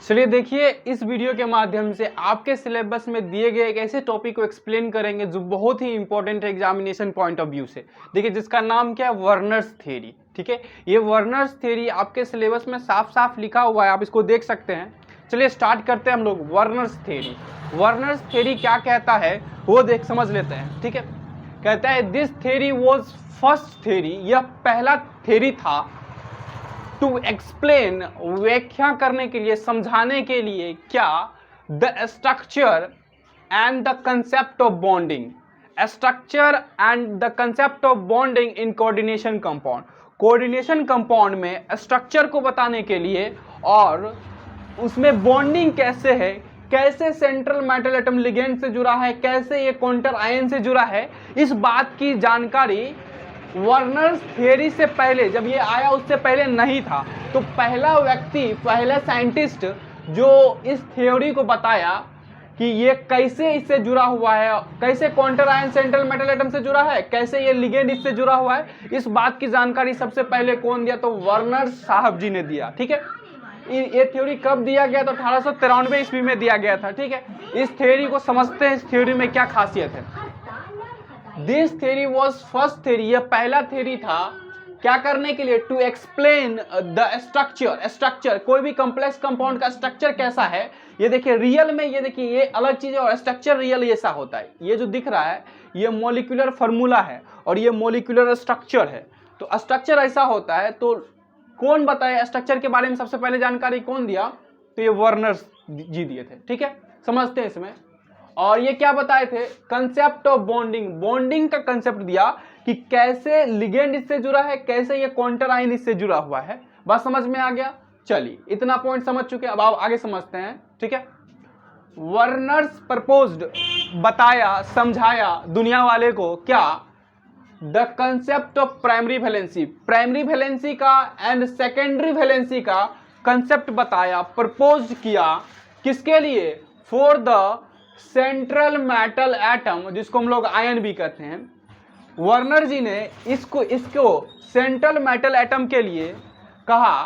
चलिए देखिए, इस वीडियो के माध्यम से आपके सिलेबस में दिए गए एक ऐसे टॉपिक को एक्सप्लेन करेंगे जो बहुत ही इंपॉर्टेंट है एग्जामिनेशन पॉइंट ऑफ व्यू से। देखिए, जिसका नाम क्या है, वर्नर्स थ्योरी। ठीक है, ये वर्नर्स थ्योरी आपके सिलेबस में साफ साफ लिखा हुआ है, आप इसको देख सकते हैं। चलिए स्टार्ट करते हैं हम लोग। वर्नर्स थ्योरी, वर्नर्स थ्योरी क्या कहता है वो समझ लेते हैं। ठीक है, कहता है this theory was first theory, यह पहला थ्योरी था टू एक्सप्लेन, व्याख्या करने के लिए, समझाने के लिए, क्या, the structure and the concept of bonding, structure and the concept of bonding in coordination compound. Coordination compound में स्ट्रक्चर को बताने के लिए और उसमें बॉन्डिंग कैसे है, कैसे सेंट्रल मेटल एटम लिगेंड से जुड़ा है, कैसे ये काउंटर आयन से जुड़ा है, इस बात की जानकारी वर्नर्स थ्योरी से पहले, जब ये आया उससे पहले नहीं था। तो पहला व्यक्ति, पहला साइंटिस्ट जो इस थ्योरी को बताया कि ये कैसे इससे जुड़ा हुआ है, कैसे counter ion central metal atom से जुड़ा है, कैसे ये लिगेंड इससे जुड़ा हुआ है, इस बात की जानकारी सबसे पहले कौन दिया? तो वर्नर्स साहब जी ने दिया। ठीक है, ये थ्योरी कब दिया गया? तो 1893 ईस्वी में दिया गया था। ठीक है, इस थ्योरी को समझते हैं, इस थ्योरी में क्या खासियत है। This theory was first theory, यह पहला थ्योरी था क्या करने के लिए? To explain the structure, structure कोई भी कॉम्प्लेक्स कंपाउंड का स्ट्रक्चर कैसा है। ये देखिए रियल में, ये देखिए ये अलग चीज है और स्ट्रक्चर रियल ऐसा होता है। ये जो दिख रहा है ये मॉलिक्यूलर फार्मूला है और ये मॉलिक्यूलर स्ट्रक्चर है। तो स्ट्रक्चर ऐसा होता है। तो कौन बताया स्ट्रक्चर के बारे में सबसे पहले जानकारी कौन दिया? तो ये वर्नर्स जी दिए थे। ठीक है, समझते हैं इसमें। और ये क्या बताए थे? कंसेप्ट ऑफ बॉन्डिंग, बॉन्डिंग का कंसेप्ट दिया कि कैसे लिगेंड इससे जुड़ा है, कैसे ये काउंटर आयन इससे जुड़ा हुआ है। बात समझ में आ गया? चलिए इतना पॉइंट समझ चुके हैं, अब आप आगे समझते हैं। ठीक है, वर्नर्स प्रपोज्ड, बताया, समझाया दुनिया वाले को क्या? The concept of primary valency, primary valency का एंड सेकेंडरी वैलेंसी का कंसेप्ट बताया, प्रपोज किया। किसके लिए? For the central metal atom, जिसको हम लोग आयन भी कहते हैं। वर्नर जी ने इसको सेंट्रल मेटल एटम के लिए कहा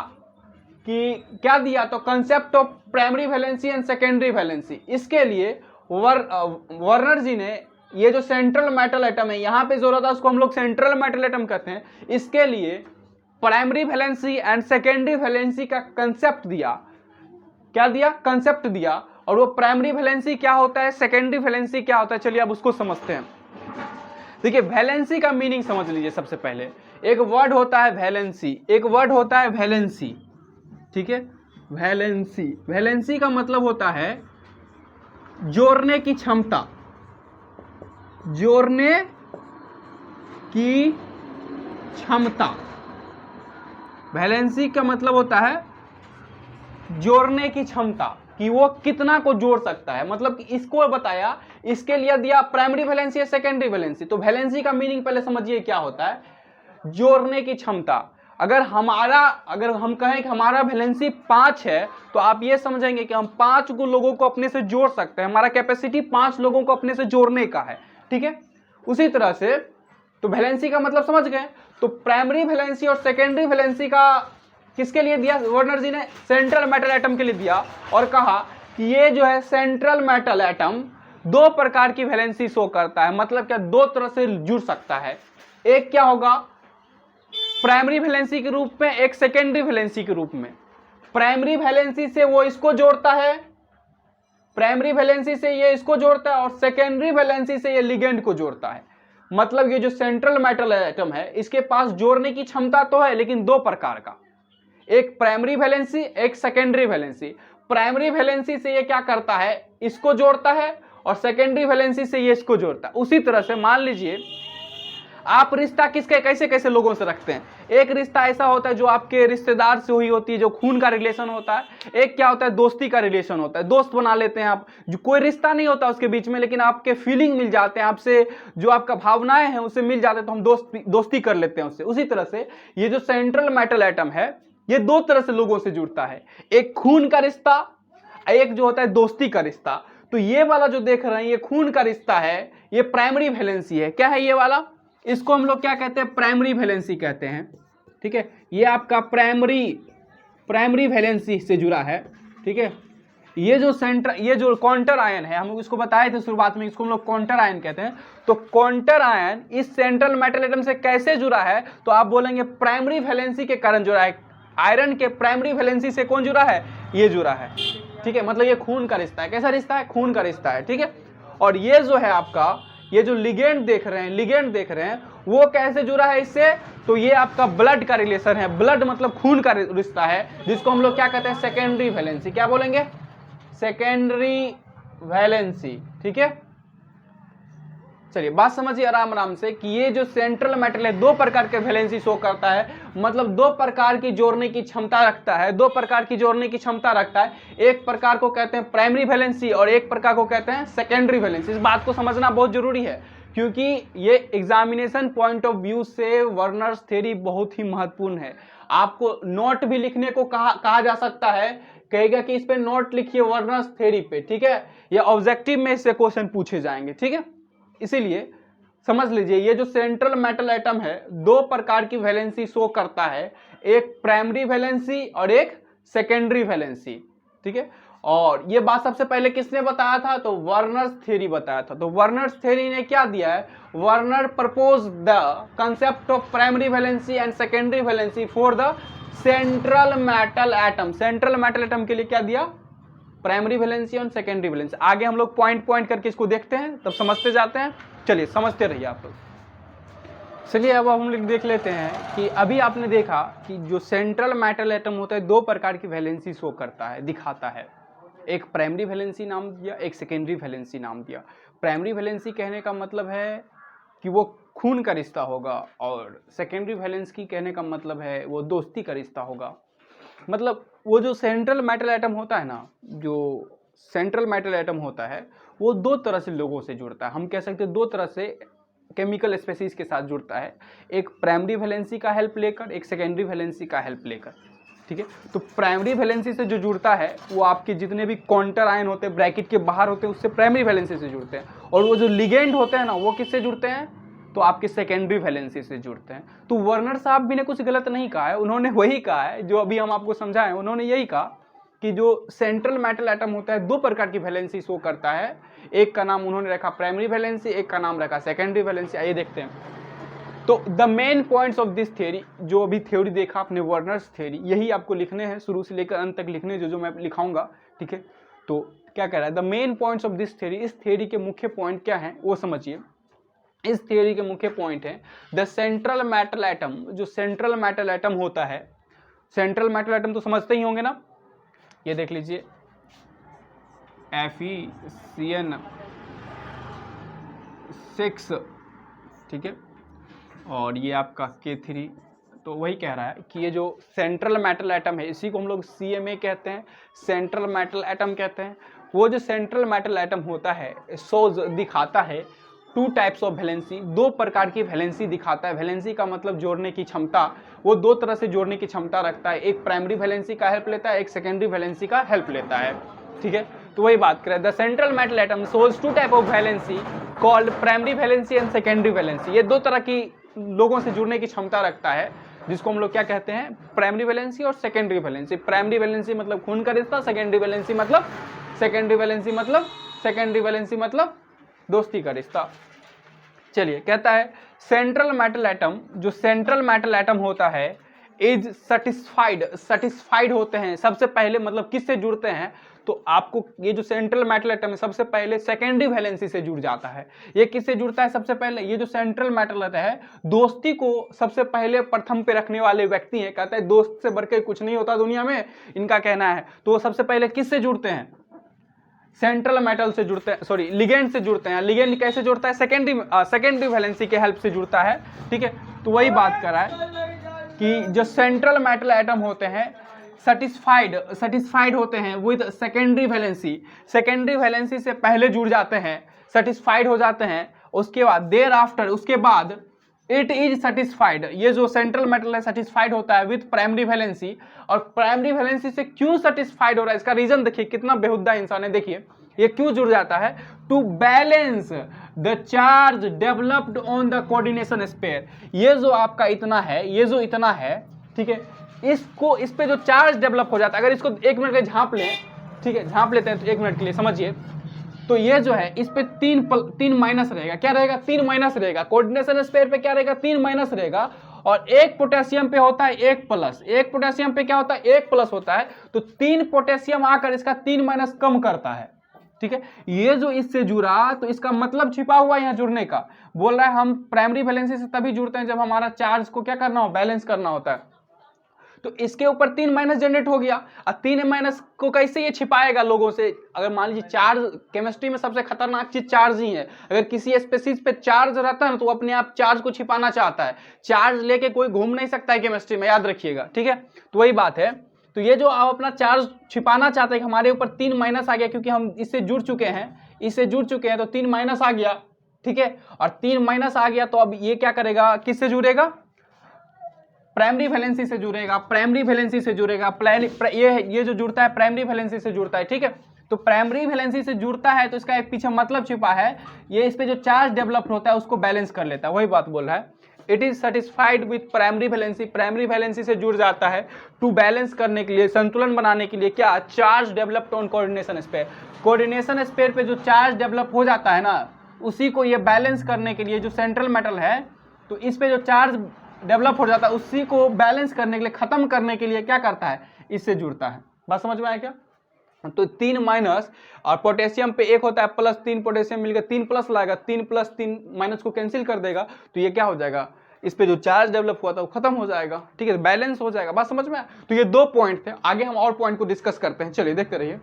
कि क्या दिया? तो concept of primary valency and secondary valency. इसके लिए वर्नर जी ने ये जो सेंट्रल मेटल एटम है, यहां पे जोर था, उसको हम लोग सेंट्रल मेटल एटम कहते हैं। इसके लिए primary valency and secondary valency का कंसेप्ट दिया। क्या दिया? कंसेप्ट दिया। और वो प्राइमरी वैलेंसी क्या होता है, सेकेंडरी वैलेंसी क्या होता है, चलिए अब उसको समझते हैं। देखिए वैलेंसी का मीनिंग समझ लीजिए। सबसे पहले एक वर्ड होता है वैलेंसी, एक वर्ड होता है वैलेंसी। ठीक है, वैलेंसी, वैलेंसी का मतलब होता है जोड़ने की क्षमता, जोड़ने की क्षमता। वैलेंसी का मतलब होता है जोड़ने की क्षमता, कि वो कितना को जोड़ सकता है। मतलब कि इसको बताया, इसके लिए दिया प्राइमरी वैलेंसी या सेकेंडरी वैलेंसी। तो वैलेंसी का मीनिंग पहले समझिए क्या होता है, जोड़ने की क्षमता। अगर हम कहें कि हमारा वैलेंसी 5 है, तो आप ये समझेंगे कि हम 5 लोगों को अपने से जोड़ सकते हैं, हमारा कैपेसिटी 5 लोगों को अपने से जोड़ने का है। ठीक है, उसी तरह से तो वैलेंसी का मतलब समझ गए। तो प्राइमरी वैलेंसी और सेकेंडरी वैलेंसी का किसके लिए दिया वर्नर जी ने? सेंट्रल मेटल एटम के लिए दिया और कहा कि ये जो है सेंट्रल मेटल एटम 2 प्रकार की वैलेंसी शो करता है। मतलब क्या? 2 तरह से जुड़ सकता है। एक क्या होगा? प्राइमरी वैलेंसी के रूप में, एक सेकेंडरी वैलेंसी के रूप में। प्राइमरी वैलेंसी से वो इसको जोड़ता है, प्राइमरी वैलेंसी से ये इसको जोड़ता है, और सेकेंडरी वैलेंसी से ये लिगेंड को जोड़ता है। मतलब ये जो सेंट्रल मेटल एटम है, इसके पास जोड़ने की क्षमता तो है, लेकिन 2 प्रकार का, एक प्राइमरी वैलेंसी, एक सेकेंडरी वैलेंसी। प्राइमरी वैलेंसी से ये क्या करता है? इसको जोड़ता है, और सेकेंडरी वैलेंसी से ये इसको जोड़ता है। उसी तरह से मान लीजिए आप रिश्ता किसके कैसे कैसे लोगों से रखते हैं। एक रिश्ता ऐसा होता है जो आपके रिश्तेदार से हुई होती है, जो खून का रिलेशन होता है। एक क्या होता है? दोस्ती का रिलेशन होता है, दोस्त बना लेते हैं आप, जो कोई रिश्ता नहीं होता उसके बीच में, लेकिन आपके फीलिंग मिल जाते हैं, आपसे जो आपका भावनाएं हैं उससे मिल जाते हैं, तो हम दोस्ती कर लेते हैं उससे। उसी तरह से ये जो सेंट्रल मेटल एटम है, ये 2 तरह से लोगों से जुड़ता है, एक खून का रिश्ता, एक जो होता है दोस्ती का रिश्ता। तो ये वाला जो देख रहे हैं, ये खून का रिश्ता है, ये प्राइमरी वैलेंसी है। क्या है ये वाला? इसको हम लोग क्या कहते हैं? प्राइमरी वैलेंसी कहते हैं। ठीक है, ये आपका प्राइमरी वैलेंसी से जुड़ा है। ठीक है, ये जो काउंटर आयन है, हम लोग इसको बताए थे शुरुआत में, इसको हम लोग काउंटर आयन कहते हैं। तो काउंटर आयन इस सेंट्रल मेटल एटम से कैसे जुड़ा है, तो आप बोलेंगे प्राइमरी वैलेंसी के कारण जुड़ा है। आयरन के प्राइमरी वैलेंसी से कौन जुड़ा है, ये जुड़ा है, ठीक है। मतलब ये खून का रिश्ता है। कैसा रिश्ता है, खून का रिश्ता है, ठीक है। और ये जो है आपका, ये जो लिगेंड देख रहे हैं, वो कैसे जुड़ा है इससे, तो ये आपका ब्लड का रिलेशन है। ब्लड मतलब खून का रिश्ता है, जिसको हम लोग क्या कहते हैं, सेकेंडरी वैलेंसी। क्या बोलेंगे, सेकेंडरी वैलेंसी, ठीक है। चलिए बात समझिए आराम से कि ये जो सेंट्रल मेटल है 2 प्रकार के वैलेंसी शो करता है, मतलब 2 प्रकार की जोड़ने की क्षमता रखता है, 2 प्रकार की जोड़ने की क्षमता रखता है। एक प्रकार को कहते हैं प्राइमरी वैलेंसी और एक प्रकार को कहते हैं सेकेंडरी वैलेंसी। इस बात को समझना बहुत जरूरी है, क्योंकि ये एग्जामिनेशन पॉइंट ऑफ व्यू से वर्नर्स थ्योरी बहुत ही महत्वपूर्ण है। आपको नोट भी लिखने को कहा जा सकता है, कहेगा कि इस पे नोट लिखिए वर्नर्स थ्योरी पे, ठीक है। ये ऑब्जेक्टिव में इससे क्वेश्चन पूछे जाएंगे, ठीक है। इसीलिए समझ लीजिए, ये जो सेंट्रल मेटल एटम है 2 प्रकार की वैलेंसी शो करता है, एक प्राइमरी वैलेंसी और एक सेकेंडरी वैलेंसी, ठीक है। और ये बात सबसे पहले किसने बताया था, तो वर्नर्स थ्योरी बताया था। तो वर्नर्स थ्योरी ने क्या दिया है, Werner propose the concept of primary valency and secondary valency for the central metal atom. Central metal atom के लिए क्या दिया, प्राइमरी वैलेंसी और सेकेंडरी वैलेंसी। आगे हम लोग पॉइंट करके इसको देखते हैं, तब समझते जाते हैं। चलिए समझते रहिए आप लोग। चलिए अब हम लोग देख लेते हैं कि अभी आपने देखा कि जो सेंट्रल मेटल एटम होता है 2 प्रकार की वैलेंसी शो करता है, दिखाता है। एक प्राइमरी वैलेंसी नाम दिया, एक सेकेंडरी वैलेंसी नाम दिया। प्राइमरी वैलेंसी कहने का मतलब है कि वो खून का रिश्ता होगा, और सेकेंडरी वैलेंसी कहने का मतलब है वो दोस्ती का रिश्ता होगा। मतलब वो जो सेंट्रल मेटल एटम होता है ना, जो सेंट्रल मेटल एटम होता है वो 2 तरह से लोगों से जुड़ता है। हम कह सकते हैं 2 तरह से केमिकल स्पेसीज के साथ जुड़ता है, एक प्राइमरी वैलेंसी का हेल्प लेकर, एक सेकेंडरी वैलेंसी का हेल्प लेकर, ठीक है। तो प्राइमरी वैलेंसी से जो जुड़ता है वो आपके जितने भी काउंटर आयन होते हैं, ब्रैकेट के बाहर होते हैं, उससे प्राइमरी वैलेंसी से जुड़ते हैं। और वो जो लिगेंड होते हैं ना, वो किससे जुड़ते हैं, तो आपके सेकेंडरी वैलेंसी से जुड़ते हैं। तो वर्नर साहब भी ने कुछ गलत नहीं कहा है, उन्होंने वही कहा है जो अभी हम आपको समझाएं। उन्होंने यही कहा कि जो सेंट्रल मेटल एटम होता है 2 प्रकार की वैलेंसी शो करता है। एक का नाम उन्होंने रखा प्राइमरी वैलेंसी, एक का नाम रखा सेकेंडरी वैलेंसी। आइए देखते हैं। तो the main points of this theory, जो अभी थ्योरी देखा आपने वर्नर्स थ्योरी, यही आपको लिखने हैं, शुरू से लेकर अंत तक लिखने, जो मैं लिखाऊंगा, ठीक है। तो क्या कह रहा है, the main points of this theory, इस थ्योरी के मुख्य पॉइंट क्या है वो समझिए। इस थ्योरी के मुख्य पॉइंट है द सेंट्रल मेटल एटम। जो सेंट्रल मेटल एटम होता है, सेंट्रल मेटल एटम तो समझते ही होंगे ना, ये देख लीजिए FeCN6, ठीक है। और ये आपका K3। तो वही कह रहा है कि ये जो सेंट्रल मेटल एटम है, इसी को हम लोग CMA कहते हैं, सेंट्रल मेटल एटम कहते हैं। वो जो सेंट्रल मेटल एटम होता है शोज दिखाता है 2 टाइप्स ऑफ वैलेंसी, 2 प्रकार की वैलेंसी दिखाता है। वैलेंसी का मतलब जोड़ने की क्षमता, वो 2 तरह से जोड़ने की क्षमता रखता है। एक प्राइमरी वैलेंसी का हेल्प लेता है, एक सेकेंडरी वैलेंसी का हेल्प लेता है, ठीक है। तो वही बात करें, the central metal atom shows 2 type of valency called primary valency and secondary valency. ये 2 तरह की लोगों से जुड़ने की क्षमता रखता है, जिसको हम लोग क्या कहते हैं, प्राइमरी वैलेंसी और सेकेंडरी वैलेंसी। प्राइमरी वैलेंसी मतलब खून का रिश्ता, सेकेंडरी वैलेंसी मतलब दोस्ती का रिश्ता। चलिए कहता है सेंट्रल मेटल एटम, जो सेंट्रल मेटल एटम होता है इज सेटिस्फाइड होते हैं। सबसे पहले मतलब किससे जुड़ते हैं, तो आपको ये जो सेंट्रल मेटल एटम है सबसे पहले सेकेंडरी वैलेंसी से जुड़ जाता है। ये किससे जुड़ता है सबसे पहले, ये जो सेंट्रल मेटल एटम है दोस्ती को सबसे पहले प्रथम पे रखने वाले व्यक्ति हैं। कहता है दोस्त से बढ़कर कुछ नहीं होता दुनिया में, इनका कहना है। तो वो सबसे पहले किससे जुड़ते हैं, सेंट्रल मेटल से जुड़ते हैं, सॉरी लिगेंड से जुड़ते हैं। लिगेंड कैसे जुड़ता है, सेकेंडरी वैलेंसी के हेल्प से जुड़ता है, ठीक है। तो वही बात कर रहा है कि जो सेंट्रल मेटल एटम होते हैं सेटिस्फाइड होते हैं with secondary valency. Secondary valency से पहले जुड़ जाते हैं, सेटिस्फाइड हो जाते हैं। उसके बाद देयर आफ्टर, उसके बाद इट इज सेटिस्फाइड, ये जो सेंट्रल मेटल है सेटिस्फाइड होता है विद प्राइमरी वैलेंसी। और प्राइमरी वैलेंसी से क्यों सेटिस्फाइड हो रहा है, इसका रीजन देखिए, कितना बेहुदा इंसान है। देखिए ये क्यों जुड़ जाता है, to balance the charge developed on the coordination sphere. ये जो आपका इतना है, ये जो इतना है, ठीक है, इसको, इस पे जो चार्ज डेवलप हो जाता है, अगर इसको 1 मिनट के झांप लें ठीक है, झांप लेते हैं तो 1 मिनट के लिए समझिए। तो ये जो है इस पे 3 माइनस रहेगा, क्या रहेगा 3 माइनस रहेगा, कोऑर्डिनेशन स्फीयर पे क्या रहेगा 3 माइनस रहेगा, और 1 पोटेशियम पे होता है 1 प्लस, 1 पोटेशियम पे क्या होता है 1 प्लस होता है, तो 3 पोटेशियम आकर इसका 3 माइनस कम करता है। ठीक है, ये जो इससे जुड़ा तो इसका मतलब छिपा हुआ यहाँ जुड़ने का, बोल रहा है हम प्राइमरी वैलेंसी से तभी जुड़ते हैं जब हमारा चार्ज को क्या करना हो, बैलेंस करना होता है। तो इसके ऊपर 3 माइनस जनरेट हो गया, और 3 माइनस को कैसे ये छिपाएगा लोगों से। अगर मान लीजिए चार्ज, केमिस्ट्री में सबसे खतरनाक चीज चार्ज ही है, अगर किसी स्पेसीज पे चार्ज रहता है ना तो वो अपने आप चार्ज को छिपाना चाहता है, चार्ज लेके कोई घूम नहीं सकता है केमिस्ट्री में, याद रखिएगा। ठीक है, तो वही बात है। तो ये जो आप अपना चार्ज छिपाना चाहते हैं, हमारे ऊपर 3 माइनस आ गया क्योंकि हम इससे जुड़ चुके हैं, तो 3 माइनस आ गया। ठीक है, और 3 माइनस आ गया तो अब ये क्या करेगा, किससे जुड़ेगा, प्राइमरी वैलेंसी से जुड़ेगा, प्राइमरी वैलेंसी से जुड़ेगा, ये जो जुड़ता है प्राइमरी वैलेंसी से जुड़ता है। ठीक है, तो प्राइमरी वैलेंसी से जुड़ता है तो इसका एक पीछे मतलब छिपा है, ये इस पे जो चार्ज डेवलप होता है उसको बैलेंस कर लेता है, वही बात बोल रहा है। It is satisfied with primary valency, primary valency से जुड़ जाता है टू बैलेंस करने के लिए, संतुलन बनाने के लिए, क्या, charge developed on coordination sphere. Coordination sphere पे जो चार्ज डेवलप हो जाता है ना, उसी को ये बैलेंस करने के लिए, जो सेंट्रल मेटल है तो इस पे जो चार्ज डेवलप हो जाता है उसी को बैलेंस करने के लिए, खत्म करने के लिए क्या करता है, इससे जुड़ता है। बात समझ में आया क्या। तो 3 माइनस, और पोटेशियम पे 1 होता है प्लस, 3 पोटेशियम मिलकर 3 प्लस लाएगा, 3 प्लस 3 माइनस को कैंसिल कर देगा, तो ये क्या हो जाएगा, इस पे जो चार्ज डेवलप हुआ था वो खत्म हो जाएगा। ठीक है, बैलेंस हो जाएगा। बात समझ में आया। तो ये 2 पॉइंट थे, आगे हम और पॉइंट को डिस्कस करते हैं, चलिए देखते रहिए।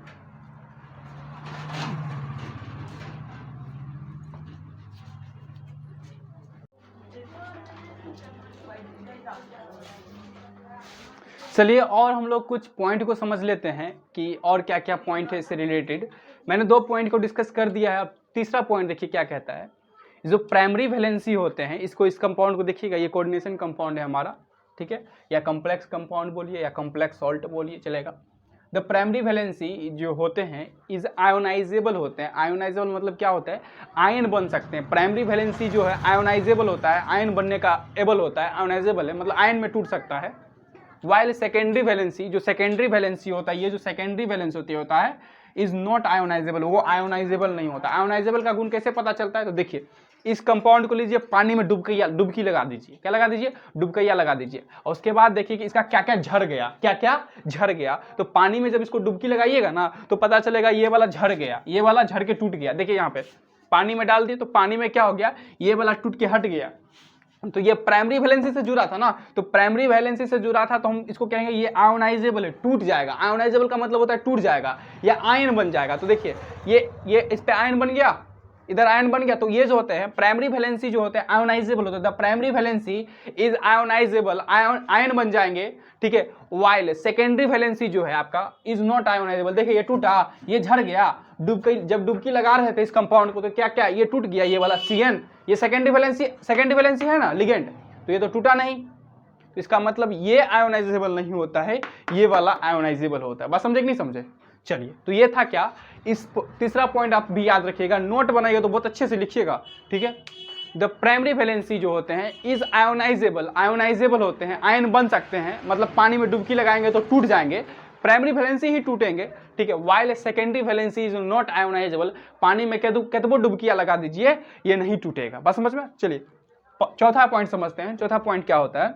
चलिए और हम लोग कुछ पॉइंट को समझ लेते हैं कि और क्या क्या पॉइंट है इससे रिलेटेड। मैंने 2 पॉइंट को डिस्कस कर दिया है, अब तीसरा पॉइंट देखिए क्या कहता है। जो प्राइमरी वैलेंसी होते हैं, इसको, इस कंपाउंड को देखिएगा, ये कोऑर्डिनेशन कंपाउंड है हमारा। ठीक है, या कॉम्प्लेक्स कंपाउंड बोलिए या कॉम्प्लेक्स सॉल्ट बोलिए, चलेगा। द प्राइमरी वैलेंसी जो होते हैं इज आयोनाइजेबल होते हैं। आयोनाइजेबल मतलब क्या होता है, आयन बन सकते हैं। प्राइमरी वैलेंसी जो है आयोनाइजेबल होता है, आयन बनने का एबल होता है, आयोनाइजेबल है मतलब आयन में टूट सकता है। वाइल सेकेंडरी वैलेंसी, जो सेकेंडरी वैलेंसी होता है, ये जो सेकेंडरी वैलेंसी होता है इज नॉट आयोनाइजेबल, वो आयोनाइजेबल नहीं होता। आयोनाइजेबल का गुण कैसे पता चलता है, तो देखिए इस कंपाउंड को लीजिए, पानी में डुबकी लगा दीजिए, क्या लगा दीजिए, डुबकैया लगा दीजिए, और उसके बाद देखिए कि इसका क्या क्या झड़ गया, क्या क्या झड़ गया। तो पानी में जब इसको डुबकी लगाइएगा ना तो पता चलेगा ये वाला झड़ गया, ये वाला झड़ के टूट गया। देखिए यहाँ पे पानी में डाल दिए तो पानी में क्या हो गया, ये वाला टूट के हट गया। तो ये प्राइमरी वैलेंसी से जुड़ा था ना, तो प्राइमरी वैलेंसी से जुड़ा था तो हम इसको कहेंगे ये आयोनाइजेबल है, टूट जाएगा। आयोनाइजेबल का मतलब होता है टूट जाएगा या आयन बन जाएगा। तो देखिए ये इस पे आयन बन गया, इधर आयन बन गया। तो ये जो होते हैं प्राइमरी वैलेंसी जो होते हैं आयोनाइजेबल होते हैं। The primary valency is ionisable, ion बन जाएंगे। ठीक है, वाइल सेकेंडरी वैलेंसी जो है आपका इज नॉट आयोनाइजेबल। देखिए ये टूटा, ये झड़ गया, जब डुबकी लगा रहे थे इस कंपाउंड को तो क्या क्या ये टूट गया, ये वाला CN, ये सेकेंडरी वैलेंसी है ना लिगेंड, तो ये तो टूटा नहीं। तो इसका मतलब ये आयोनाइजेबल नहीं होता है, ये वाला आयोनाइजेबल होता है। बस समझे कि नहीं समझे। चलिए, तो ये था क्या, इस तीसरा पॉइंट आप भी याद रखिएगा, नोट बनाइएगा तो बहुत अच्छे से लिखिएगा। ठीक है, द प्राइमरी वैलेंसी जो होते हैं इज आयोनाइजेबल होते हैं, आयन बन सकते हैं, मतलब पानी में डुबकी लगाएंगे तो टूट जाएंगे, प्राइमरी वैलेंसी ही टूटेंगे। ठीक है, while secondary valency is not ionisable, पानी में केतबो डुबकियां लगा दीजिए ये नहीं टूटेगा। बस समझ में। चलिए चौथा पॉइंट समझते हैं। चौथा पॉइंट क्या होता है,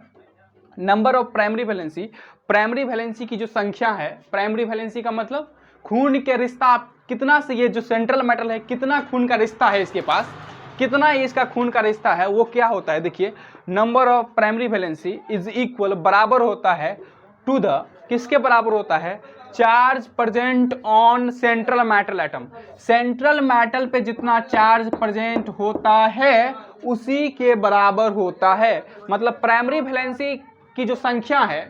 number of primary valency. Primary valency की जो संख्या है, प्राइमरी वैलेंसी का मतलब खून के रिश्ता कितना से, ये जो सेंट्रल मेटल है कितना खून का रिश्ता है इसके पास, कितना इसका खून का रिश्ता है, वो क्या होता है। देखिए number of primary valency is equal, बराबर होता है टू द, किसके बराबर होता है, charge present on central metal atom. Central metal पे जितना चार्ज प्रेजेंट होता है उसी के बराबर होता है। मतलब प्राइमरी वैलेंसी की जो संख्या है,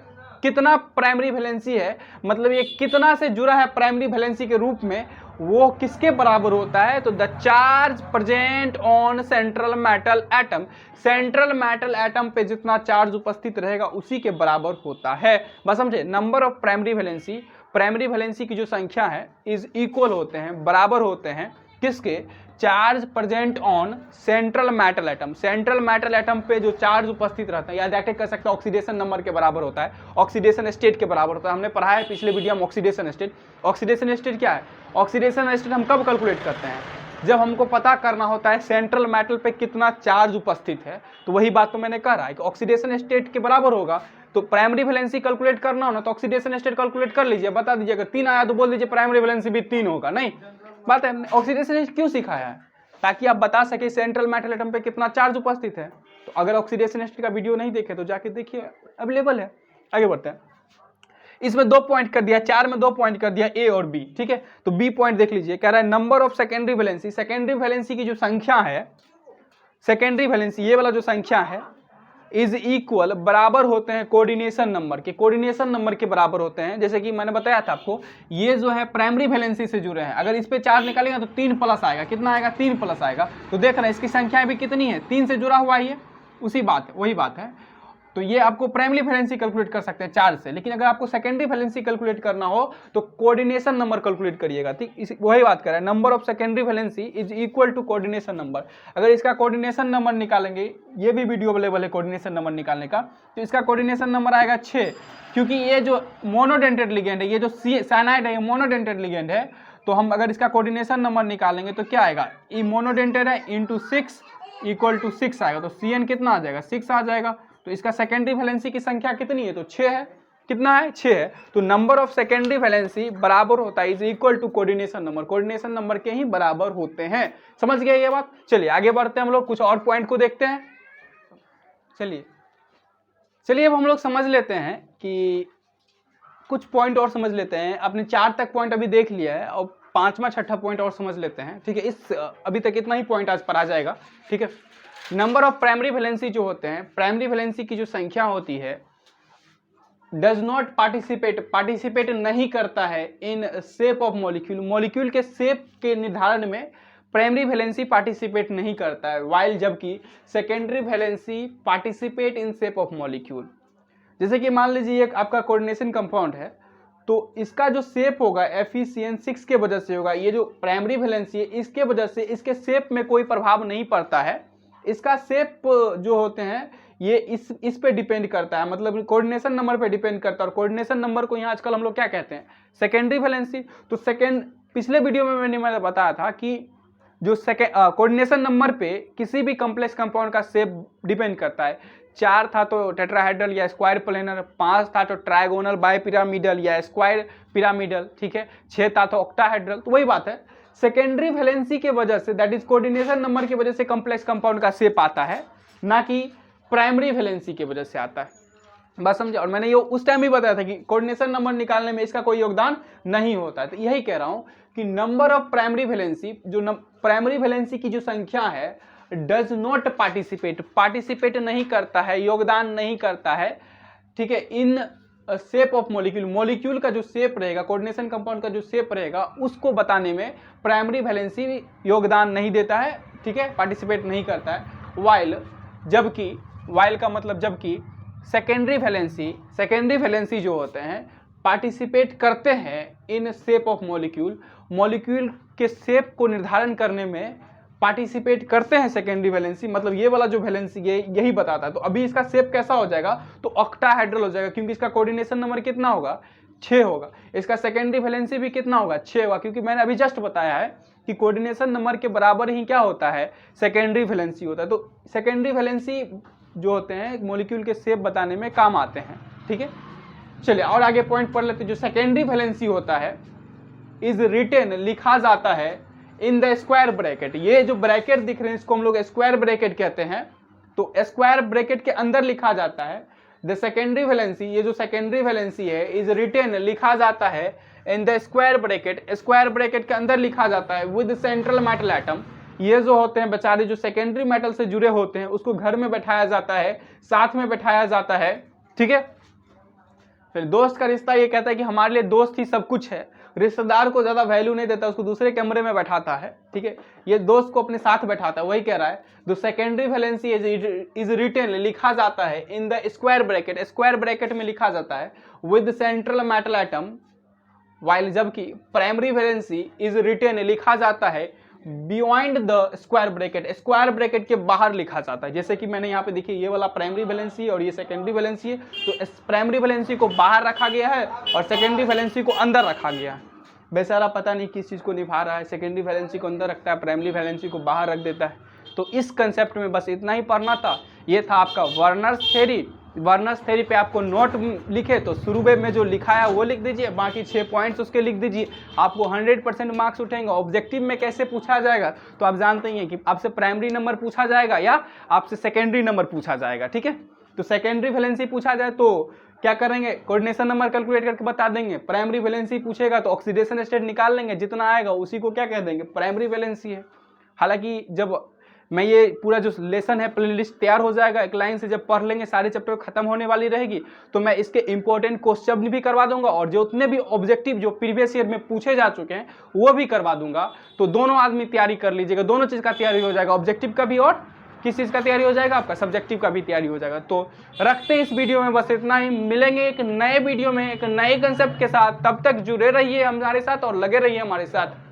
कितना प्राइमरी वैलेंसी है, मतलब ये कितना से जुड़ा है प्राइमरी वैलेंसी के रूप में, वो किसके बराबर होता है, तो the charge present on central metal atom. Central metal atom पे जितना चार्ज उपस्थित रहेगा उसी के बराबर होता है। बस समझे, number of primary valency, primary valency की जो संख्या है इज इक्वल होते हैं, बराबर होते हैं किसके? Charge present on central metal atom. Central metal atom पे जो चार्ज उपस्थित रहता है या डायरेक्ट कह सकते हैं ऑक्सीडेशन नंबर के बराबर होता है, ऑक्सीडेशन स्टेट के बराबर होता है। हमने पढ़ा है पिछले वीडियो में ऑक्सीडेशन स्टेट। ऑक्सीडेशन स्टेट क्या है? ऑक्सीडेशन स्टेट हम कब कैलकुलेट करते हैं? जब हमको पता करना होता है सेंट्रल मेटल पे कितना चार्ज उपस्थित है। तो वही बात तो मैंने कहा है कि ऑक्सीडेशन स्टेट के बराबर होगा। तो प्राइमरी वैलेंसी कैलकुलेट करना हो ना तो ऑक्सीडेशन स्टेट कैलकुलेट कर लीजिए, बता दीजिए। अगर 3 आया तो बोल दीजिए प्राइमरी वैलेंसी भी 3 होगा। नहीं बात है, ऑक्सीडेशन स्टेट क्यों सिखाया है? ताकि आप बता सके सेंट्रल मेटल एटम पे कितना चार्ज उपस्थित है। तो अगर ऑक्सीडेशन स्टेट का वीडियो नहीं देखे तो जाके देखिए, अवेलेबल है। आगे बढ़ते हैं। इसमें 2 पॉइंट कर दिया, 4 में 2 पॉइंट कर दिया, ए और बी। ठीक है, तो बी पॉइंट देख लीजिए, कह रहा है number of secondary valency. Secondary valency की जो संख्या है, सेकेंडरी वैलेंसी ये वाला जो संख्या है, इज इक्वल बराबर होते हैं कोऑर्डिनेशन नंबर के। कोऑर्डिनेशन नंबर के बराबर होते हैं। जैसे कि मैंने बताया था आपको, ये जो है प्राइमरी वैलेंसी से जुड़े हैं। अगर इस पे 4 निकालेगा तो 3 प्लस आएगा। कितना आएगा? 3 प्लस आएगा। तो देख रहे हैं इसकी संख्या भी कितनी है? 3 से जुड़ा हुआ है ये, उसी बात वही बात है। तो ये आपको प्राइमरी वैलेंसी कैलकुलेट कर सकते हैं 4 से। लेकिन अगर आपको सेकेंडरी वैलेंसी कैलकुलेट करना हो तो कोऑर्डिनेशन नंबर कैलकुलेट करिएगा। ठीक, वही बात कर रहा है, number of secondary valency is equal to coordination number. अगर इसका कोऑर्डिनेशन नंबर निकालेंगे, ये भी वीडियो अवेलेबल है कोऑर्डिनेशन नंबर निकालने का, तो इसका कोऑर्डिनेशन नंबर आएगा 6। क्योंकि ये जो मोनोडेंटेड लिगेंड है, ये जो साइनाइड है, ये मोनोडेंटेड लिगेंड है। तो हम अगर इसका कोऑर्डिनेशन नंबर निकालेंगे तो क्या आएगा? ये मोनोडेंटेड है इंटू 6 इक्वल टू 6 आएगा। तो CN कितना आ जाएगा? 6 आ जाएगा। तो इसका सेकेंडरी वैलेंसी की संख्या कितनी है? तो 6 है। कितना है? 6 है। तो नंबर ऑफ सेकेंडरी वैलेंसी बराबर होता है is equal to coordination number. Coordination number के ही बराबर होते हैं। समझ गए ये बात? चलिए आगे बढ़ते हैं, हम लोग कुछ और पॉइंट को देखते हैं। चलिए अब हम लोग समझ लेते हैं कि कुछ पॉइंट और समझ लेते हैं। आपने 4 तक पॉइंट अभी देख लिया है और 5वां 6ठा पॉइंट और समझ लेते हैं। ठीक है, इस अभी तक इतना ही पॉइंट आज पर आ जाएगा। ठीक है, नंबर ऑफ प्राइमरी वैलेंसी जो होते हैं, प्राइमरी वैलेंसी की जो संख्या होती है, डज नॉट पार्टिसिपेट नहीं करता है in shape of molecule. Molecule के शेप के निर्धारण में प्राइमरी वैलेंसी पार्टिसिपेट नहीं करता है, वाइल जबकि secondary valency participate in shape of molecule. जैसे कि मान लीजिए एक आपका कोऑर्डिनेशन कंपाउंड है, तो इसका जो शेप होगा FeCN6 के वजह से होगा। ये जो प्राइमरी वैलेंसी है इसके वजह से इसके शेप में कोई प्रभाव नहीं पड़ता है। इसका शेप जो होते हैं ये इस पे डिपेंड करता है, मतलब कोऑर्डिनेशन नंबर पे डिपेंड करता है। और कोऑर्डिनेशन नंबर को यहाँ आजकल हम लोग क्या कहते हैं? Secondary valency. तो पिछले वीडियो में मैंने बताया था कि जो कोऑर्डिनेशन नंबर पे किसी भी कॉम्प्लेक्स कंपाउंड का शेप डिपेंड करता है। 4 था तो टेट्राहेड्रल या स्क्वायर प्लेनर, 5 था तो ट्रायगोनल बाइपिरामिडल या स्क्वायर पिरामिडल। ठीक है, 6 था तो ऑक्टाहेड्रल। तो वही बात है, सेकेंडरी वैलेंसी के वजह से, दैट इज कोऑर्डिनेशन नंबर की वजह से कॉम्प्लेक्स कंपाउंड का शेप आता है, ना कि प्राइमरी वैलेंसी की वजह से आता है। बस समझे? और मैंने ये उस टाइम भी बताया था कि कोऑर्डिनेशन नंबर निकालने में इसका कोई योगदान नहीं होता है। तो यही कह रहा हूं कि नंबर ऑफ प्राइमरी वैलेंसी, जो प्राइमरी वैलेंसी की जो संख्या है, डज नॉट पार्टिसिपेट नहीं करता है, योगदान नहीं करता है। ठीक है, in shape of molecule. Molecule का जो शेप रहेगा, कोऑर्डिनेशन कंपाउंड का जो शेप रहेगा, उसको बताने में प्राइमरी वैलेंसी योगदान नहीं देता है। ठीक है, पार्टिसिपेट नहीं करता है। वाइल का मतलब जबकि सेकेंडरी वैलेंसी जो होते हैं पार्टिसिपेट करते हैं in shape of molecule. Molecule के शेप को निर्धारण करने में पार्टिसिपेट करते हैं सेकेंडरी वैलेंसी। मतलब ये वाला जो वैलेंसी है यही बताता है। तो अभी इसका शेप कैसा हो जाएगा? तो ऑक्टाहेड्रल हो जाएगा, क्योंकि इसका कोऑर्डिनेशन नंबर कितना होगा? 6 होगा। इसका सेकेंडरी वैलेंसी भी कितना होगा? 6 होगा, क्योंकि मैंने अभी जस्ट बताया है कि कोऑर्डिनेशन नंबर के बराबर ही क्या होता है? सेकेंडरी वैलेंसी होता है। तो सेकेंडरी वैलेंसी जो होते हैं मॉलिक्यूल के शेप बताने में काम आते हैं। ठीक है, चलिए और आगे पॉइंट पढ़ लेते हैं। जो सेकेंडरी वैलेंसी होता है इज रिटेन, लिखा जाता है इन द स्क्वायर ब्रैकेट। ये जो ब्रैकेट दिख रहे हैं इसको हम लोग स्क्वायर ब्रैकेट कहते हैं। तो स्क्वायर ब्रैकेट के अंदर लिखा जाता है द सेकेंडरी वैलेंसी। ये जो सेकेंडरी वैलेंसी है इज रिटेन, लिखा जाता है in the square bracket. Square bracket के अंदर लिखा जाता है विद सेंट्रल मेटल एटम। ये जो होते हैं बेचारे जो सेकेंडरी मेटल से जुड़े होते हैं उसको घर में बैठाया जाता है, साथ में बैठाया जाता है। ठीक है, फिर दोस्त का रिश्ता ये कहता है कि हमारे लिए दोस्त ही सब कुछ है। रिश्तेदार को ज्यादा वैल्यू नहीं देता, उसको दूसरे कमरे में बैठाता है। ठीक है, ये दोस्त को अपने साथ बैठाता है। वही कह रहा है the secondary valency is written, लिखा जाता है in the square bracket. Square bracket में लिखा जाता है with central metal atom, while जबकि प्राइमरी वैलेंसी इज रिटेन, लिखा जाता है beyond the square bracket, square bracket के बाहर लिखा जाता है। जैसे कि मैंने यहाँ पे देखिए ये वाला प्राइमरी वैलेंसी और ये सेकेंडरी वैलेंसी है, तो इस प्राइमरी वैलेंसी को बाहर रखा गया है और सेकेंडरी वैलेंसी को अंदर रखा गया है। बेचारा पता नहीं किस चीज़ को निभा रहा है, सेकेंडरी वैलेंसी को अंदर रखता है, प्राइमरी वैलेंसी को बाहर रख देता है। तो इस कंसेप्ट में बस इतना ही पढ़ना था। ये था आपका वर्नर्स थ्योरी। वर्नर्स थ्योरी पे आपको नोट लिखे तो शुरू में जो लिखा है वो लिख दीजिए, बाकी 6 पॉइंट्स उसके लिख दीजिए। आपको 100% मार्क्स उठेंगे। ऑब्जेक्टिव में कैसे पूछा जाएगा तो आप जानते ही हैं कि आपसे प्राइमरी नंबर पूछा जाएगा या आपसे सेकेंडरी नंबर पूछा जाएगा, ठीक है। तो सेकेंडरी वैलेंसी पूछा जाए तो क्या करेंगे, कोऑर्डिनेशन नंबर कैलकुलेट करके बता देंगे। प्राइमरी वैलेंसी पूछेगा तो ऑक्सीडेशन स्टेट निकाल लेंगे, जितना आएगा उसी को क्या कह देंगे, प्राइमरी वैलेंसी है। हालांकि जब मैं ये पूरा जो लेसन है प्लेलिस्ट तैयार हो जाएगा, एक लाइन से जब पढ़ लेंगे, सारे चैप्टर खत्म होने वाली रहेगी, तो मैं इसके इंपॉर्टेंट क्वेश्चन भी करवा दूंगा और जो उतने भी ऑब्जेक्टिव जो प्रीवियस ईयर में पूछे जा चुके हैं वो भी करवा दूंगा। तो दोनों आदमी तैयारी कर लीजिएगा, दोनों चीज़ का तैयारी हो जाएगा, ऑब्जेक्टिव का भी और किस चीज़ का तैयारी हो जाएगा, आपका सब्जेक्टिव का भी तैयारी हो जाएगा। तो रखते हैं इस वीडियो में बस इतना ही। मिलेंगे एक नए वीडियो में एक नए कंसेप्ट के साथ, तब तक जुड़े रहिए हमारे साथ और लगे रहिए हमारे साथ।